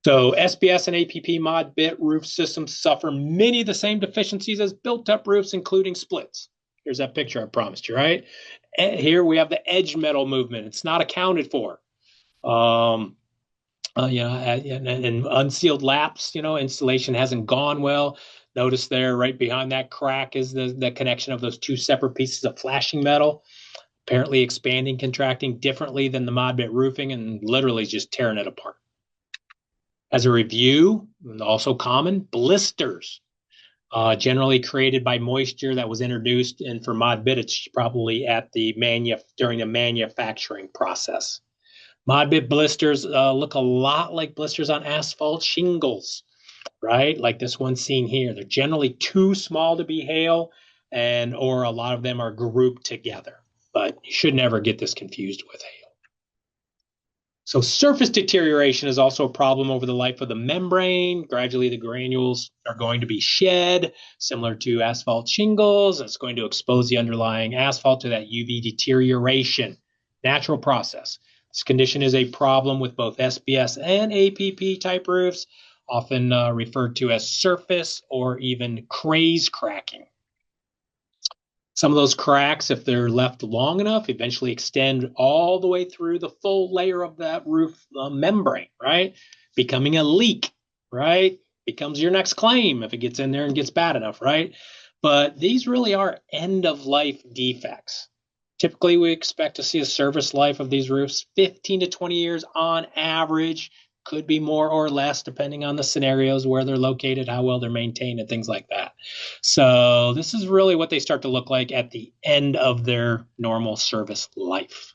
So SBS and APP mod bit roof systems suffer many of the same deficiencies as built-up roofs, including splits. Here's that picture I promised you, right? Here we have the edge metal movement. It's not accounted for. Um, and unsealed laps, installation hasn't gone well. Notice there, right behind that crack is the connection of those two separate pieces of flashing metal, apparently expanding, contracting differently than the mod bit roofing and literally just tearing it apart. As a review, also common, blisters, generally created by moisture that was introduced in for mod bit. It's probably at the during the manufacturing process. Mod bit blisters look a lot like blisters on asphalt shingles, right? Like this one seen here. They're generally too small to be hail, or a lot of them are grouped together. But you should never get this confused with hail. So surface deterioration is also a problem over the life of the membrane. Gradually, the granules are going to be shed, similar to asphalt shingles. It's going to expose the underlying asphalt to that UV deterioration. Natural process. This condition is a problem with both SBS and APP type roofs, often referred to as surface or even craze cracking. Some of those cracks, if they're left long enough, eventually extend all the way through the full layer of that roof membrane, right? Becoming a leak, right? Becomes your next claim if it gets in there and gets bad enough, right? But these really are end-of-life defects. Typically, we expect to see a service life of these roofs 15 to 20 years on average. Could be more or less depending on the scenarios, where they're located, how well they're maintained, and things like that. So this is really what they start to look like at the end of their normal service life.